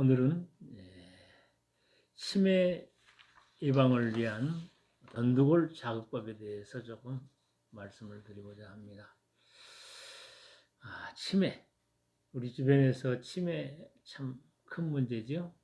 오늘은 치매 예방을 위한 전두골 자극법에 대해서 조금 말씀을 드리고자 합니다. 치매. 우리 주변에서 치매 참 큰 문제죠.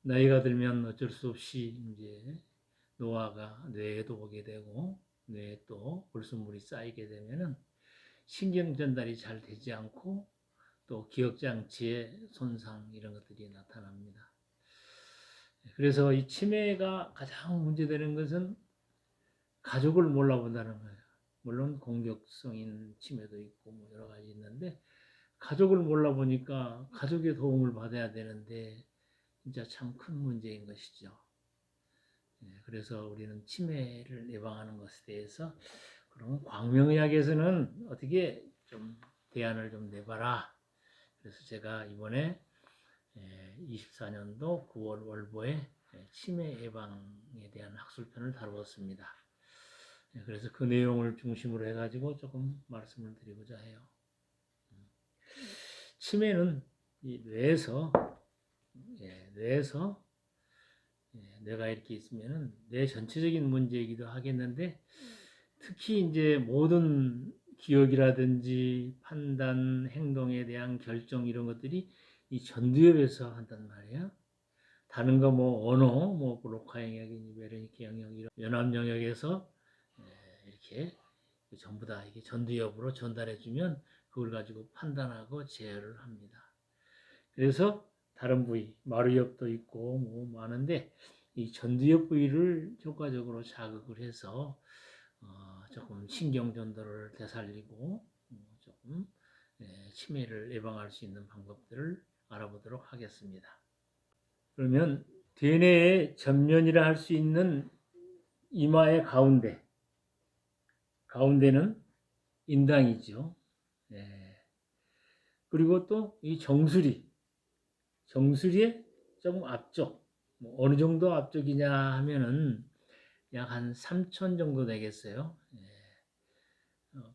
나이가 들면 어쩔 수 없이 이제 노화가 뇌에도 오게 되고 뇌에 또 불순물이 쌓이게 되면은 신경 전달이 잘 되지 않고 또 기억장치의 손상 이런 것들이 나타납니다. 그래서 이 치매가 가장 문제되는 것은 가족을 몰라본다는 거예요. 물론 공격성인 치매도 있고 뭐 여러 가지 있는데 가족을 몰라보니까 가족의 도움을 받아야 되는데 진짜 참 큰 문제인 것이죠. 그래서 우리는 치매를 예방하는 것에 대해서 그럼 광명의학에서는 어떻게 좀 대안을 좀 내봐라. 그래서 제가 이번에 24년도 9월 월보에 치매 예방에 대한 학술편을 다루었습니다. 그래서 그 내용을 중심으로 해가지고 조금 말씀을 드리고자 해요. 치매는 이 뇌에서 뇌가 이렇게 있으면은 뇌 전체적인 문제이기도 하겠는데 특히 이제 모든 기억이라든지 판단, 행동에 대한 결정 이런 것들이 이 전두엽에서 한단 말이에요. 다른 거 뭐 언어, 뭐 브로카 영역이니 메르니키 영역, 이런 연합 영역에서 이렇게 전부 다 이게 전두엽으로 전달해주면 그걸 가지고 판단하고 제어를 합니다. 그래서 다른 부위, 마루엽도 있고 뭐 많은데 이 전두엽 부위를 효과적으로 자극을 해서 조금 신경 전도를 되살리고 조금 치매를 예방할 수 있는 방법들을 알아보도록 하겠습니다. 그러면 대뇌의 전면이라 할 수 있는 이마의 가운데는 인당이죠. 그리고 또 이 정수리의 조금 앞쪽, 뭐 어느 정도 앞쪽이냐 하면은 약 한 3천 정도 되겠어요.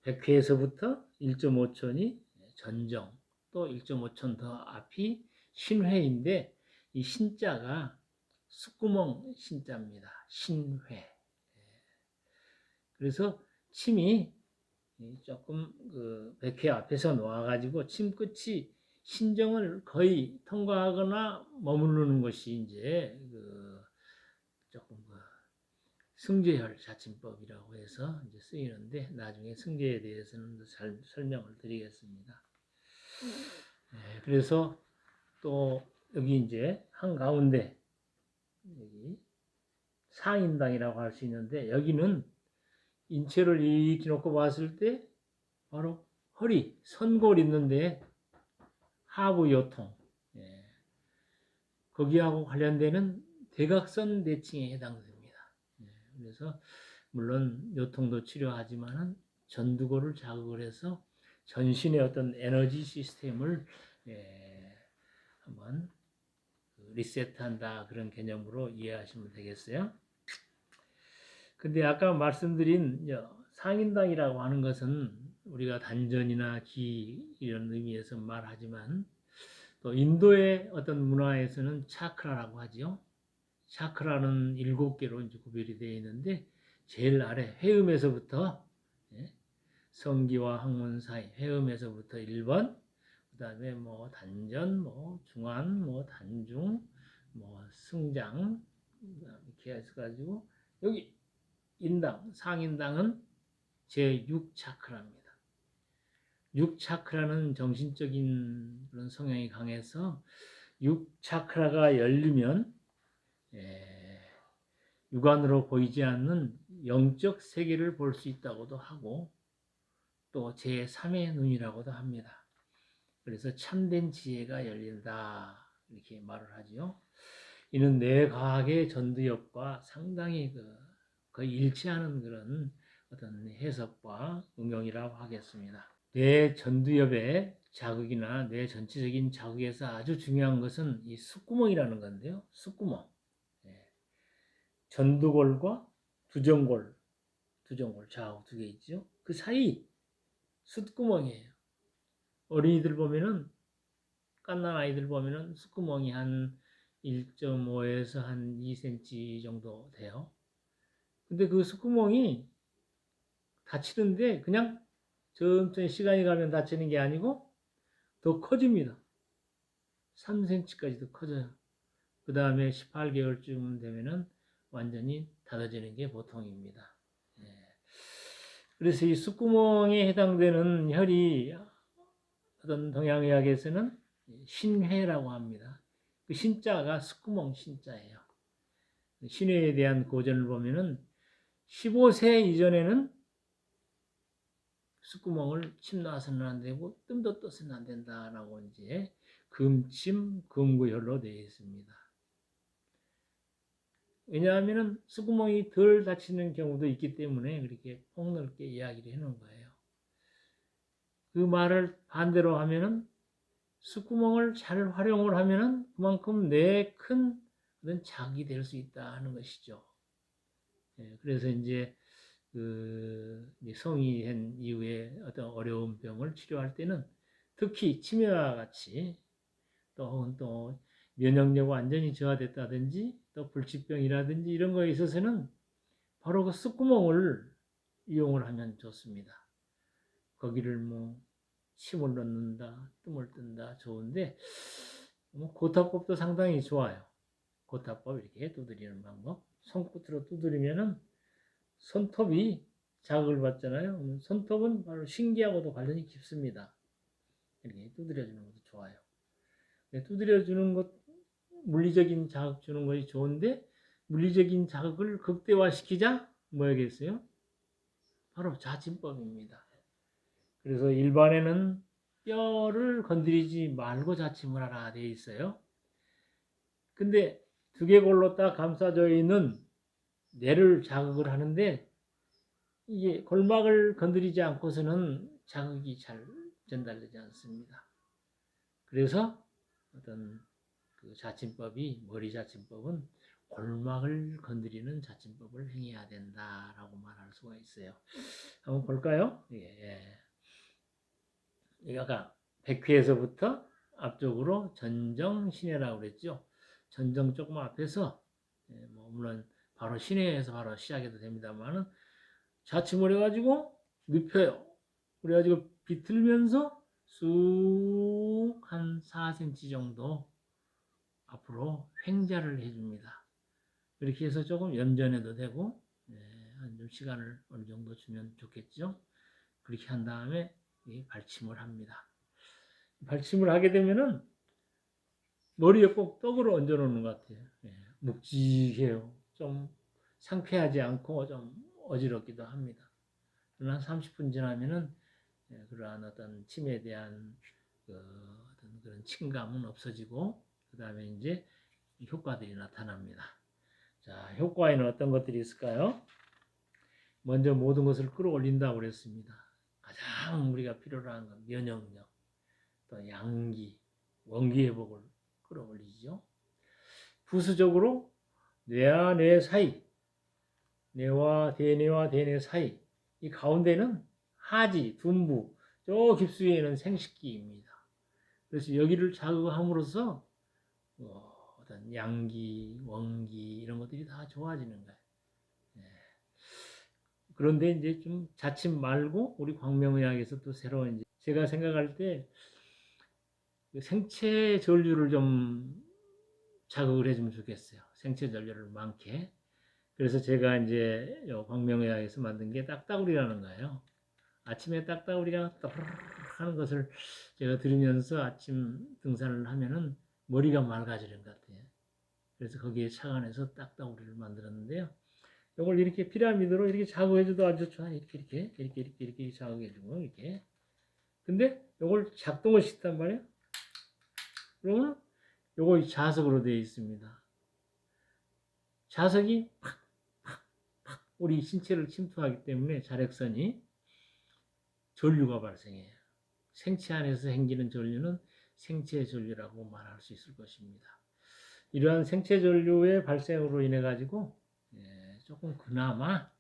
백회에서부터 1.5촌이 전정, 또 1.5촌 더 앞이 신회인데 이 신자가 숫구멍 신자입니다. 신회. 그래서 침이 조금 그 백회 앞에서 놓아가지고 침 끝이 신정을 거의 통과하거나 머무르는 것이 이제 조금 승제혈 자침법이라고 해서 이제 쓰이는데 나중에 승제에 대해서는 잘 설명을 드리겠습니다. 그래서 또 여기 이제 한가운데 여기 상인당이라고 할 수 있는데 여기는 인체를 이렇게 놓고 봤을 때 바로 허리, 선골 있는데 하부 요통 거기하고 관련되는 대각선 대칭에 해당됩니다. 그래서 물론 요통도 치료하지만은 전두골을 자극을 해서 전신의 어떤 에너지 시스템을 한번 리셋한다 그런 개념으로 이해하시면 되겠어요. 근데 아까 말씀드린 상인당이라고 하는 것은 우리가 단전이나 기 이런 의미에서 말하지만 또 인도의 어떤 문화에서는 차크라라고 하죠. 차크라는 7개로 이제 구별이 되어 있는데 제일 아래 회음에서부터 성기와 항문 사이 회음에서부터 1번 그 다음에 뭐 단전, 뭐 중안, 뭐 단중, 뭐 승장 이렇게 해서 여기 인당, 상인당은 제6차크라입니다. 6차크라는 정신적인 그런 성향이 강해서 6차크라가 열리면 육안으로 보이지 않는 영적 세계를 볼 수 있다고도 하고 또 제3의 눈이라고도 합니다. 그래서 참된 지혜가 열린다 이렇게 말을 하죠. 이는 뇌과학의 전두엽과 상당히 거의 일치하는 그런 어떤 해석과 응용이라고 하겠습니다. 뇌 전두엽의 자극이나 뇌 전체적인 자극에서 아주 중요한 것은 이 숫구멍이라는 건데요. 숫구멍. 전두골과 두정골 좌우 두 개 있죠. 그 사이 숫구멍이에요. 어린이들 보면은 갓난 아이들 보면은 숨구멍이 한 1.5에서 한 2cm 정도 돼요. 근데 그 숨구멍이 닫히는데 그냥 천천히 시간이 가면 닫히는 게 아니고 더 커집니다. 3cm까지도 커져요. 그 다음에 18개월쯤 되면은 완전히 닫아지는 게 보통입니다. 예. 그래서 이 숨구멍에 해당되는 혈이 어떤 동양의학에서는 신회라고 합니다. 그 신자가 숨구멍 신자예요. 신회에 대한 고전을 보면은 15세 이전에는 숨구멍을 침 놔서는 안 되고 뜸도 떠서는 안 된다라고 이제 금침 금구혈로 되어 있습니다. 왜냐하면은 숨구멍이 덜 닫히는 경우도 있기 때문에 그렇게 폭넓게 이야기를 해놓은 거예요. 그 말을 반대로 하면은 숨구멍을 잘 활용을 하면은 그만큼 내 큰 자극이 될 수 있다 하는 것이죠. 예, 그래서 이제 그 성이 된 이후에 어떤 어려운 병을 치료할 때는 특히 치매와 같이 또 면역력 완전히 저하됐다든지 또 불치병이라든지 이런 거에 있어서는 바로 그 숨구멍을 이용을 하면 좋습니다. 거기를 뭐 침을 넣는다, 뜸을 뜬다 좋은데 고타법도 상당히 좋아요. 고타법 이렇게 두드리는 방법. 손끝으로 두드리면은 손톱이 자극을 받잖아요. 손톱은 바로 신기하고도 관련이 깊습니다. 이렇게 두드려주는 것도 좋아요. 두드려주는 것, 물리적인 자극 주는 것이 좋은데 물리적인 자극을 극대화시키자 뭐야겠어요? 바로 자침법입니다. 그래서 일반에는 뼈를 건드리지 말고 자침을 하라 되어 있어요. 근데 두개골로 딱 감싸져 있는 뇌를 자극을 하는데 이게 골막을 건드리지 않고서는 자극이 잘 전달되지 않습니다. 그래서 어떤 그 자침법이 머리 자침법은 골막을 건드리는 자침법을 행해야 된다라고 말할 수가 있어요. 한번 볼까요? 예. 아까 백회에서부터 앞쪽으로 전정 신해라고 그랬죠. 전정 조금 앞에서 뭐 물론 바로 신해에서 바로 시작해도 됩니다만은 자침을 해가지고 눕혀요. 그래가지고 비틀면서 쑥 한 4cm 정도 앞으로 횡자를 해줍니다. 그렇게 해서 조금 염전해도 되고 한 좀 시간을 어느 정도 주면 좋겠죠. 그렇게 한 다음에 발침을 합니다. 발침을 하게 되면은 머리에 꼭 떡을 얹어 놓는 것 같아요. 묵직해요. 좀 상쾌하지 않고 좀 어지럽기도 합니다. 그러나 30분 지나면은 그러한 어떤 침에 대한 어떤 그런 침감은 없어지고 그 다음에 이제 효과들이 나타납니다. 자, 효과에는 어떤 것들이 있을까요? 먼저 모든 것을 끌어올린다고 그랬습니다. 가장 우리가 필요로 하는 건 면역력, 또 양기, 원기 회복을 끌어올리죠. 부수적으로 뇌와 뇌 사이, 뇌와 대뇌 사이, 이 가운데는 하지, 둔부, 저 깊숙이에는 생식기입니다. 그래서 여기를 자극함으로써 어떤 양기, 원기 이런 것들이 다 좋아지는 거예요. 그런데 이제 좀 자칫 말고 우리 광명의학에서 또 새로운 이제 제가 생각할 때 생체 전류를 좀 자극을 해주면 좋겠어요. 생체 전류를 많게. 그래서 제가 이제 광명의학에서 만든 게 딱따구리라는 거예요. 아침에 딱따구리가 떠르르 하는 것을 제가 들으면서 아침 등산을 하면은 머리가 맑아지는 것 같아요. 그래서 거기에 착안해서 딱따구리를 만들었는데요. 이걸 이렇게 피라미드로 이렇게 자극해줘도 아주 좋아. 이렇게 자극해주고 이렇게. 근데 이걸 작동을 시켰단 말이에요. 그러면 이거 자석으로 되어 있습니다. 자석이 우리 신체를 침투하기 때문에 자력선이 전류가 발생해요. 생체 안에서 생기는 전류는 생체 전류라고 말할 수 있을 것입니다. 이러한 생체 전류의 발생으로 인해 가지고 조금 그나마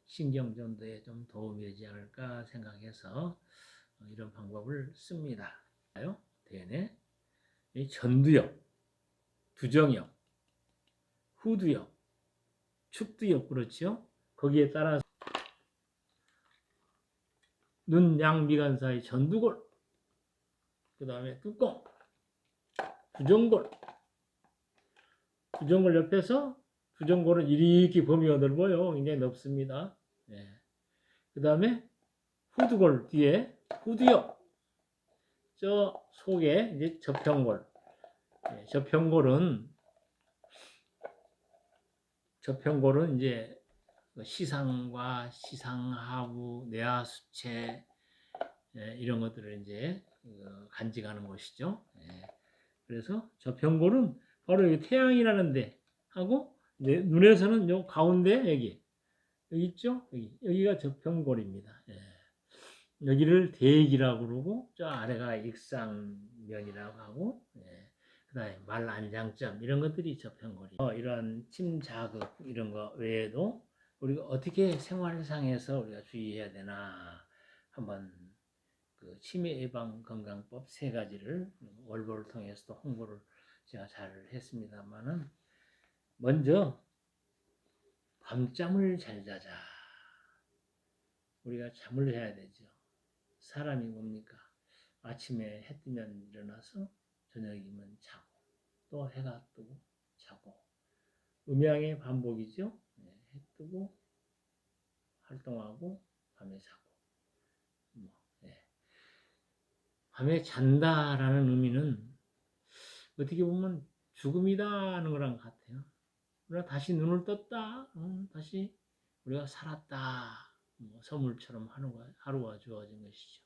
신경전도에 좀 도움이 되지 않을까 생각해서 이런 방법을 씁니다. 대뇌. 전두엽, 두정엽, 후두엽, 축두엽 그렇죠? 거기에 따라서 눈 양미간 사이 전두골, 그 다음에 뚜껑, 두정골, 두정골 옆에서 두정골은 이렇게 범위가 넓어요. 굉장히 넓습니다. 예. 그 다음에 후두골 뒤에 후두엽, 저 속에 이제 저평골. 예, 저평골은 이제 시상과 시상하부, 내하수체 예, 이런 것들을 이제 간직하는 곳이죠. 예. 그래서 저평골은 바로 여기 태양이라는 데 하고 이제 눈에서는 요 가운데 여기 있죠. 여기가 저평골입니다. 예. 여기를 대익이라고 그러고 저 아래가 익상면이라고 하고 예. 그다음에 말안장점 이런 것들이 저평골이 이런 침 자극 이런 거 외에도 우리가 어떻게 생활상에서 우리가 주의해야 되나 한번 그 치매 예방 건강법 세 가지를 월보를 통해서도 홍보를 제가 잘 했습니다만은 먼저 밤잠을 잘 자자. 우리가 잠을 해야 되죠. 사람이 뭡니까? 아침에 해 뜨면 일어나서 저녁이면 자고 또 해가 뜨고 자고 음양의 반복이죠. 해 뜨고 활동하고 밤에 자고 뭐, 예. 밤에 잔다라는 의미는 어떻게 보면 죽음이다 하는 거랑 같아요. 우리가 다시 눈을 떴다. 다시 우리가 살았다. 뭐 선물처럼 하루가 주어진 것이죠.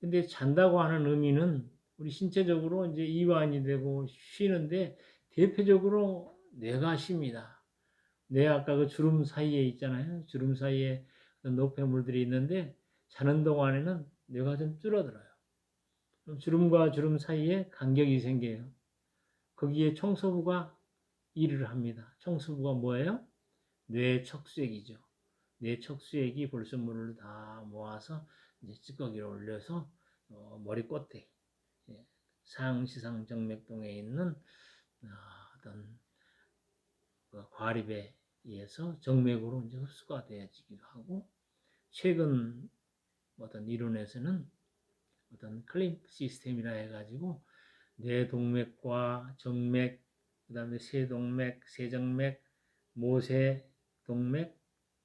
근데 잔다고 하는 의미는 우리 신체적으로 이제 이완이 되고 쉬는데 대표적으로 뇌가 쉽니다. 뇌 아까 그 주름 사이에 있잖아요. 주름 사이에 노폐물들이 있는데 자는 동안에는 뇌가 좀 줄어들어요. 그럼 주름과 주름 사이에 간격이 생겨요. 거기에 청소부가 일을 합니다. 청소부가 뭐예요? 뇌 척수액이죠. 뇌 척수액이 불순물을 다 모아서 이제 찌꺼기를 올려서 머리 끝에 상시상정맥동에 있는 어떤 그 과립에 의해서 정맥으로 이제 흡수가 되어지기도 하고 최근 어떤 이론에서는 어떤 클림프 시스템이라 해가지고 뇌동맥과 정맥, 그 다음에 세동맥, 세정맥, 모세동맥,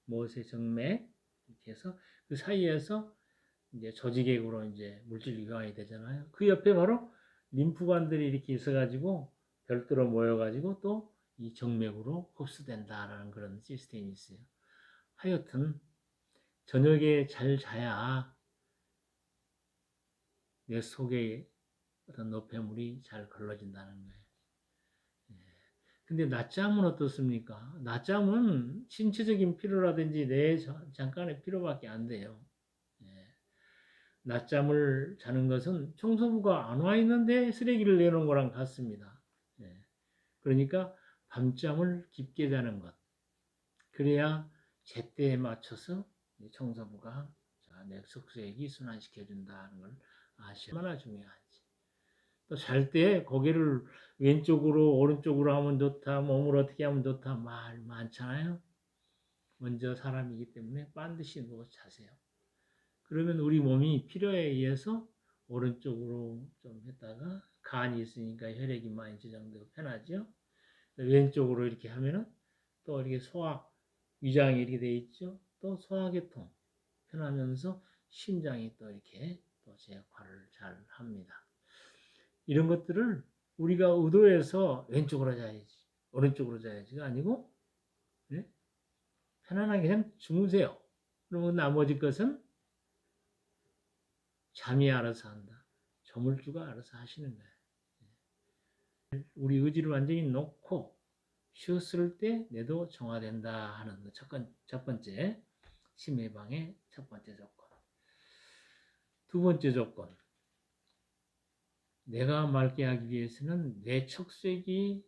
모세정맥 이렇게 해서 그 사이에서 이제 조직액으로 이제 물질 이강이 되잖아요. 그 옆에 바로 림프관들이 이렇게 있어가지고 별도로 모여가지고 또 이 정맥으로 흡수된다라는 그런 시스템이 있어요. 하여튼 저녁에 잘 자야 내 속에 어떤 노폐물이 잘 걸러진다는 거예요. 근데 낮잠은 어떻습니까? 낮잠은 신체적인 피로라든지 내 잠깐의 피로밖에 안 돼요. 낮잠을 자는 것은 청소부가 안 와 있는데 쓰레기를 내놓은 거랑 같습니다. 그러니까 밤잠을 깊게 자는 것. 그래야 제때에 맞춰서 청소부가 내 숙소액이 순환시켜준다는 걸 아셔야 얼마나 중요한지. 또 잘 때 고개를 왼쪽으로 오른쪽으로 하면 좋다, 몸을 어떻게 하면 좋다 말 많잖아요. 먼저 사람이기 때문에 반드시 누워 자세요. 그러면 우리 몸이 필요에 의해서 오른쪽으로 좀 했다가 간이 있으니까 혈액이 많이 저장되고 편하죠. 왼쪽으로 이렇게 하면은 또 이렇게 위장이 이렇게 돼 있죠. 또 소화계통 편하면서 심장이 또 이렇게 또 제 역할을 잘 합니다. 이런 것들을 우리가 의도해서 왼쪽으로 자야지, 오른쪽으로 자야지가 아니고 네? 편안하게 그냥 주무세요. 그러면 나머지 것은 잠이 알아서 한다. 저물주가 알아서 하시는 거예요. 우리 의지를 완전히 놓고 쉬었을 때 뇌도 정화된다 하는 첫 번째 치매 예방의 첫 번째 조건. 두 번째 조건. 뇌가 맑게 하기 위해서는 뇌 척수액이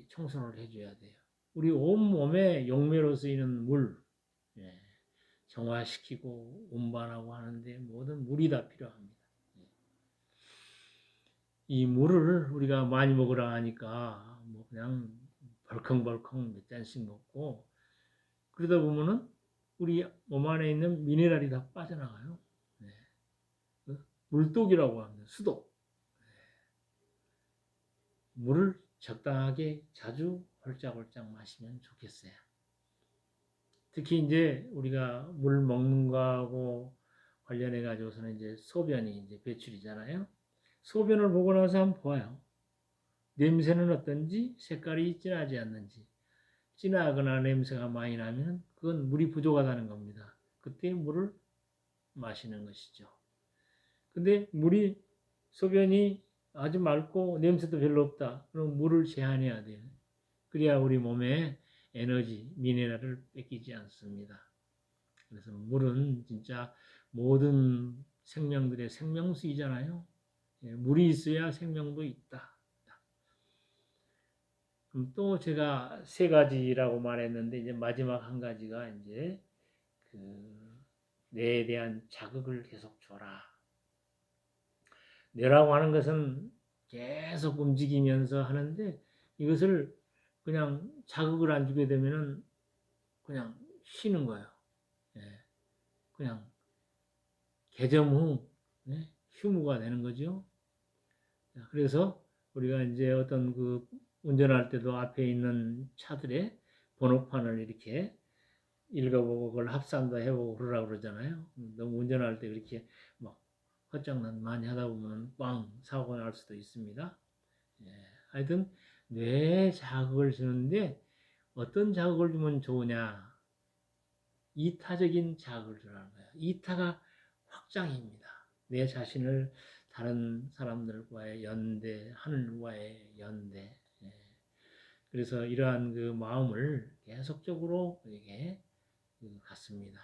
청소를 해줘야 돼요. 우리 온몸에 용매로 쓰이는 물 정화시키고 운반하고 하는데 모든 물이 다 필요합니다. 이 물을 우리가 많이 먹으라 하니까 뭐 그냥 벌컹벌컹 몇 잔씩 먹고 그러다 보면은 우리 몸 안에 있는 미네랄이 다 빠져나가요. 네. 물독이라고 합니다. 수독. 물을 적당하게 자주 홀짝홀짝 마시면 좋겠어요. 특히 이제 우리가 물 먹는 거하고 관련해 가지고서는 이제 소변이 이제 배출이잖아요. 소변을 보고 나서 한번 봐요. 냄새는 어떤지, 색깔이 진하지 않는지. 진하거나 냄새가 많이 나면 그건 물이 부족하다는 겁니다. 그때 물을 마시는 것이죠. 근데 물이 소변이 아주 맑고 냄새도 별로 없다. 그럼 물을 제한해야 돼요. 그래야 우리 몸에 에너지, 미네랄을 뺏기지 않습니다. 그래서 물은 진짜 모든 생명들의 생명수이잖아요. 예, 물이 있어야 생명도 있다. 그럼 또 제가 세 가지라고 말했는데 이제 마지막 한 가지가 이제 그 뇌에 대한 자극을 계속 줘라. 뇌라고 하는 것은 계속 움직이면서 하는데 이것을 그냥 자극을 안 주게 되면은 그냥 쉬는 거예요. 예, 그냥 개점 후 휴무가 되는 거죠. 그래서 우리가 이제 어떤 그 운전할 때도 앞에 있는 차들의 번호판을 이렇게 읽어보고 그걸 합산도 해보고 그러라고 그러잖아요. 너무 운전할 때 그렇게 막 헛장난 많이 하다 보면 빵 사고가 날 수도 있습니다. 예, 하여튼 뇌에 자극을 주는데 어떤 자극을 주면 좋으냐? 이타적인 자극을 주라는 거예요. 이타가 확장입니다. 내 자신을 다른 사람들과의 연대, 하늘과의 연대. 예. 그래서 이러한 그 마음을 계속적으로 이렇게 갖습니다.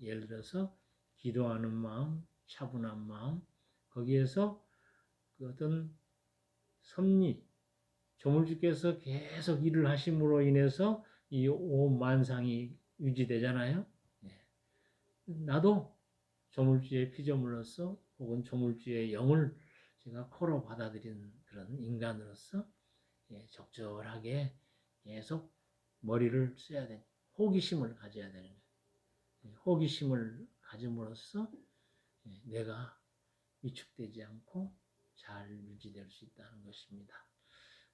예를 들어서 기도하는 마음, 차분한 마음, 거기에서 그 어떤 섭리, 조물주께서 계속 일을 하심으로 인해서 이 오만상이 유지되잖아요. 예. 나도 조물주의 피조물로서 혹은 조물주의 영을 제가 코로 받아들인 그런 인간으로서 예, 적절하게 계속 머리를 써야 되는 호기심을 가져야 되는 거예요. 예, 호기심을 가짐으로써 예, 내가 위축되지 않고 잘 유지될 수 있다는 것입니다.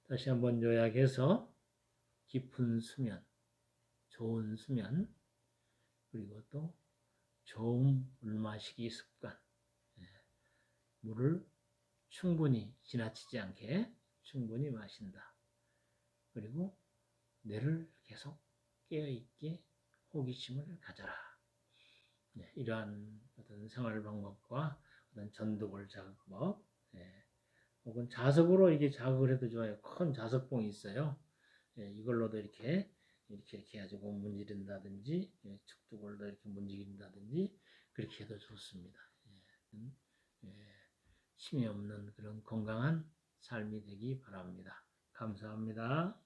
다시 한번 요약해서 깊은 수면, 좋은 수면, 그리고 또 좋은 물 마시기 습관, 예, 물을 충분히 지나치지 않게 충분히 마신다. 그리고 뇌를 계속 깨어있게 호기심을 가져라. 네, 이러한 어떤 생활 방법과 어떤 전두골 자극법, 예, 혹은 자석으로 이게 자극을 해도 좋아요. 큰 자석봉이 있어요. 예, 이걸로도 이렇게 해가지고 문지른다든지, 예, 측두골도 이렇게 문지른다든지, 그렇게 해도 좋습니다. 예, 침해 없는 그런 건강한 삶이 되기 바랍니다. 감사합니다.